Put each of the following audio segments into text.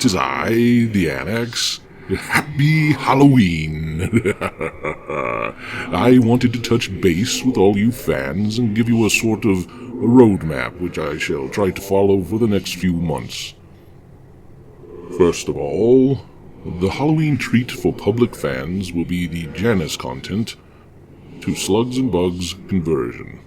it is I, the Annex. Happy Halloween! I wanted to touch base with all you fans and give you a sort of roadmap which I shall try to follow for the next few months. First of all, the Halloween treat for public fans will be the Janus content to Slugs and Bugs conversion.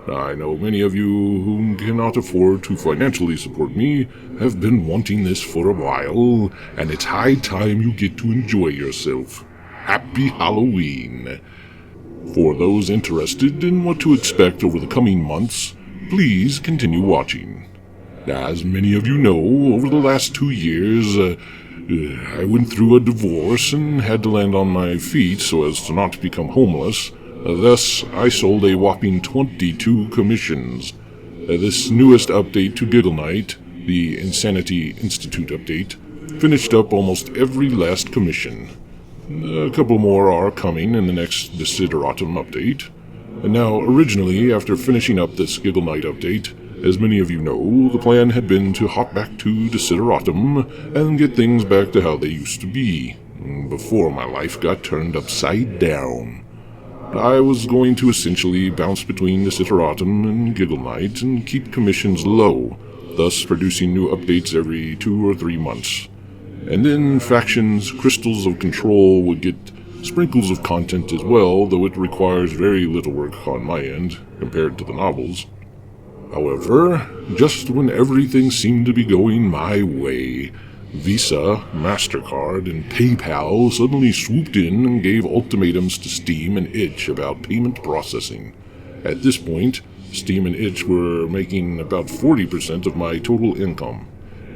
I know many of you who cannot afford to financially support me have been wanting this for a while, and it's high time you get to enjoy yourself. Happy Halloween! For those interested in what to expect over the coming months, please continue watching. As many of you know, over the last 2 years, I went through a divorce and had to land on my feet so as to not become homeless. Thus, I sold a whopping 22 commissions. This newest update to Giggle Night, the Insanity Institute update, finished up almost every last commission. A couple more are coming in the next Desideratum update. And now, originally, after finishing up this Giggle Night update, as many of you know, the plan had been to hop back to Desideratum and get things back to how they used to be, before my life got turned upside down. I was going to essentially bounce between Desideratum and Giggle Night and keep commissions low, thus producing new updates every 2 or 3 months. And then Factions Crystals of Control would get sprinkles of content as well, though it requires very little work on my end compared to the novels. However, just when everything seemed to be going my way, Visa, MasterCard, and PayPal suddenly swooped in and gave ultimatums to Steam and Itch about payment processing. At this point, Steam and Itch were making about 40% of my total income,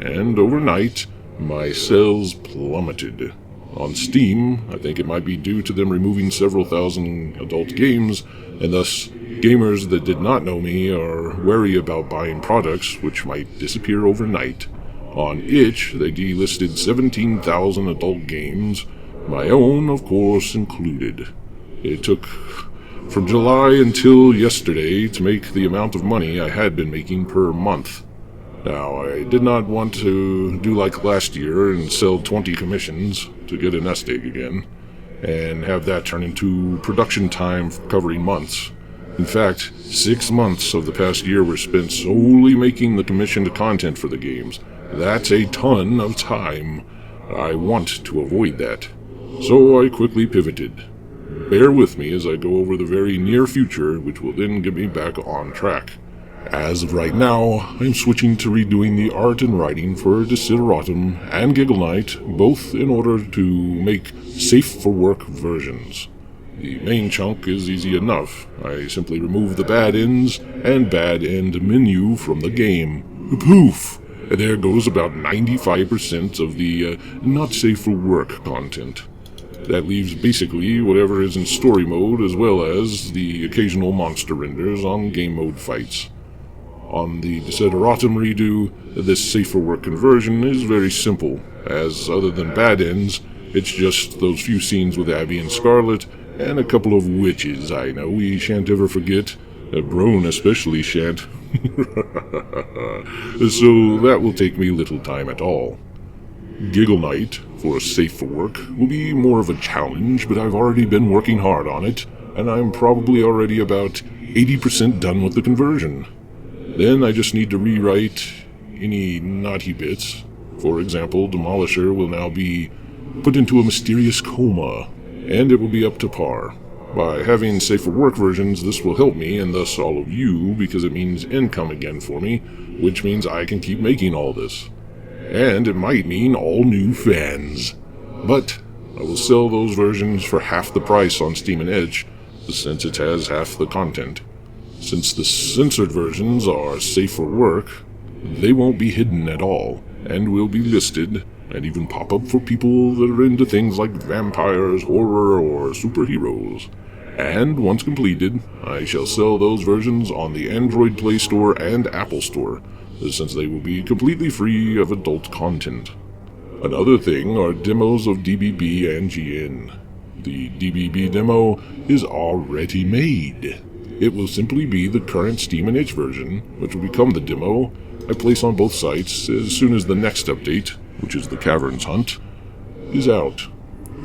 and overnight, my sales plummeted. On Steam, I think it might be due to them removing several thousand adult games, and thus gamers that did not know me are wary about buying products which might disappear overnight. On Itch, they delisted 17,000 adult games, my own, of course, included. It took from July until yesterday to make the amount of money I had been making per month. Now, I did not want to do like last year and sell 20 commissions to get a nest egg again, and have that turn into production time covering months. In fact, 6 months of the past year were spent solely making the commissioned content for the games. That's a ton of time. I want to avoid that. So I quickly pivoted. Bear with me as I go over the very near future, which will then get me back on track. As of right now, I'm switching to redoing the art and writing for Desideratum and Giggle Night, both in order to make safe-for-work versions. The main chunk is easy enough. I simply remove the bad ends and bad end menu from the game. Poof! There goes about 95% of the not-safe-for-work content. That leaves basically whatever is in story mode as well as the occasional monster renders on game mode fights. On the Desideratum redo, this safe-for-work conversion is very simple, as other than bad ends, it's just those few scenes with Abby and Scarlet, and a couple of witches I know we shan't ever forget. Brone especially shan't. So that will take me little time at all. Giggle Night, for Safe-for-Work, will be more of a challenge, but I've already been working hard on it, and I'm probably already about 80% done with the conversion. Then I just need to rewrite any naughty bits. For example, Demolisher will now be put into a mysterious coma, and it will be up to par. By having safe-for-work versions, this will help me, and thus all of you, because it means income again for me, which means I can keep making all this. And it might mean all new fans. But I will sell those versions for half the price on Steam and Itch, since it has half the content. Since the censored versions are safe for work, they won't be hidden at all, and will be listed, and even pop up for people that are into things like vampires, horror, or superheroes. And once completed, I shall sell those versions on the Android Play Store and Apple Store, since they will be completely free of adult content. Another thing are demos of DBB and GN. The DBB demo is already made. It will simply be the current Steam and Itch version, which will become the demo I place on both sites as soon as the next update, which is the Caverns Hunt, is out.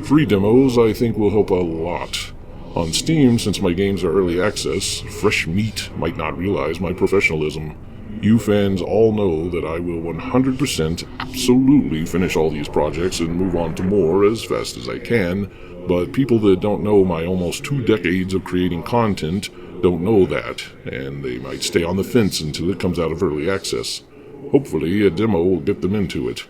Free demos, I think, will help a lot. On Steam, since my games are early access, fresh meat might not realize my professionalism. You fans all know that I will 100% absolutely finish all these projects and move on to more as fast as I can, but people that don't know my almost 2 decades of creating content don't know that, and they might stay on the fence until it comes out of early access. Hopefully, a demo will get them into it.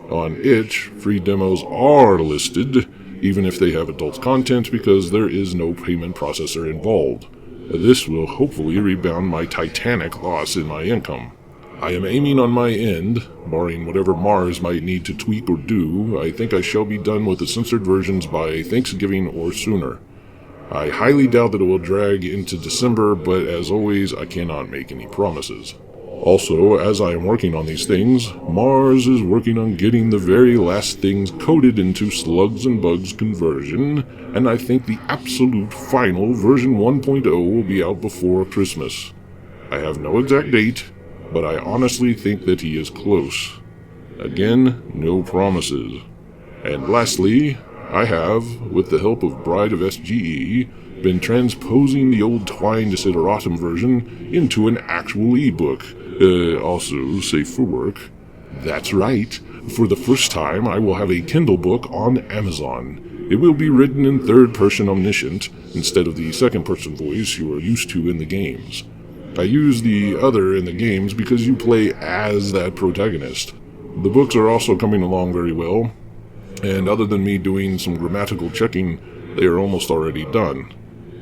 On itch, free demos are listed, even if they have adult content, because there is no payment processor involved. This will hopefully rebound my titanic loss in my income. I am aiming on my end, barring whatever Mars might need to tweak or do. I think I shall be done with the censored versions by Thanksgiving or sooner. I highly doubt that it will drag into December, but as always, I cannot make any promises. Also, as I am working on these things, Mars is working on getting the very last things coded into Slugs and Bugs conversion, and I think the absolute final version 1.0 will be out before Christmas. I have no exact date, but I honestly think that he is close. Again, no promises. And lastly, I have, with the help of Bride of SGE, been transposing the old Twine Desideratum version into an actual ebook. Also safe for work. That's right. For the first time, I will have a Kindle book on Amazon. It will be written in third-person omniscient, instead of the second-person voice you are used to in the games. I use the other in the games because you play as that protagonist. The books are also coming along very well, and other than me doing some grammatical checking, they are almost already done.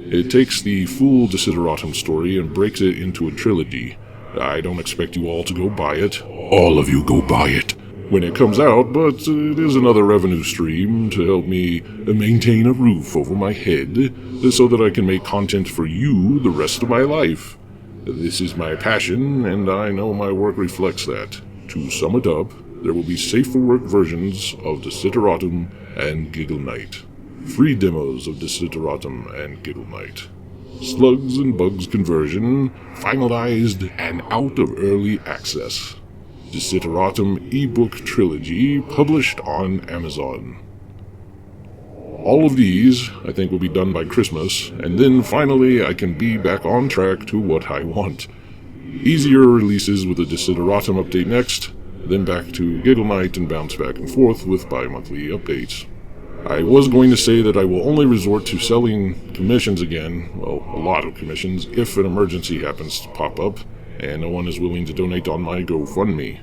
It takes the full Desideratum story and breaks it into a trilogy. I don't expect you all to go buy it. All of you go buy it when it comes out, but it is another revenue stream to help me maintain a roof over my head so that I can make content for you the rest of my life. This is my passion, and I know my work reflects that. To sum it up, there will be safe-for-work versions of Desideratum and Giggle Knight. Free demos of Desideratum and Giggle Knight. Slugs and Bugs conversion, finalized and out of early access. Desideratum ebook trilogy, published on Amazon. All of these, I think, will be done by Christmas, and then finally I can be back on track to what I want. Easier releases with the Desideratum update next, then back to Giggle Knight and bounce back and forth with bi-monthly updates. I was going to say that I will only resort to selling commissions again, well, a lot of commissions, if an emergency happens to pop up, and no one is willing to donate on my GoFundMe.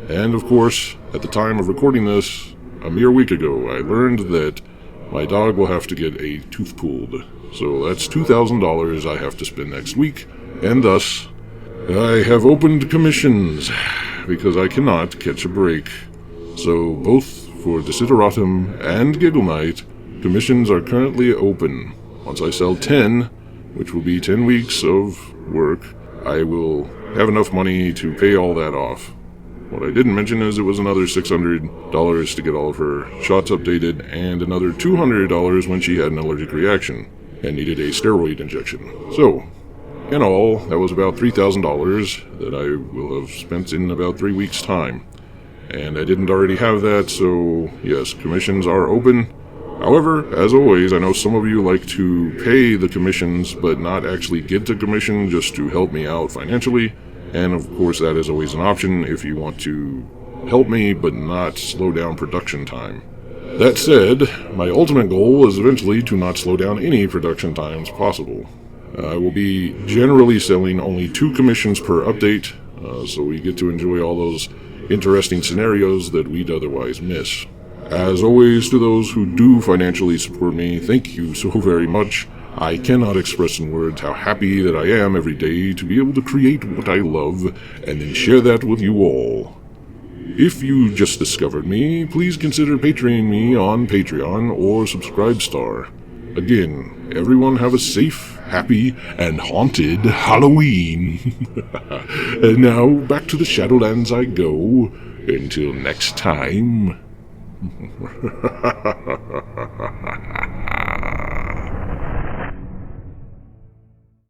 And of course, at the time of recording this, a mere week ago, I learned that my dog will have to get a tooth pulled. So that's $2,000 I have to spend next week, and thus, I have opened commissions, because I cannot catch a break. So both for Desideratum and Giggle Knight, commissions are currently open. Once I sell 10, which will be 10 weeks of work, I will have enough money to pay all that off. What I didn't mention is it was another $600 to get all of her shots updated, and another $200 when she had an allergic reaction and needed a steroid injection. So, in all, that was about $3,000 that I will have spent in about 3 weeks' time. And I didn't already have that, so yes, commissions are open. However, as always, I know some of you like to pay the commissions but not actually get the commission just to help me out financially. And of course, that is always an option if you want to help me but not slow down production time. That said, my ultimate goal is eventually to not slow down any production times possible. I will be generally selling only 2 commissions per update, so we get to enjoy all those interesting scenarios that we'd otherwise miss. As always, to those who do financially support me, thank you so very much. I cannot express in words how happy that I am every day to be able to create what I love and then share that with you all. If you just discovered me, please consider Patreoning me on Patreon or Subscribestar. Again, everyone have a safe, happy, and haunted Halloween. And now, back to the Shadowlands I go. Until next time.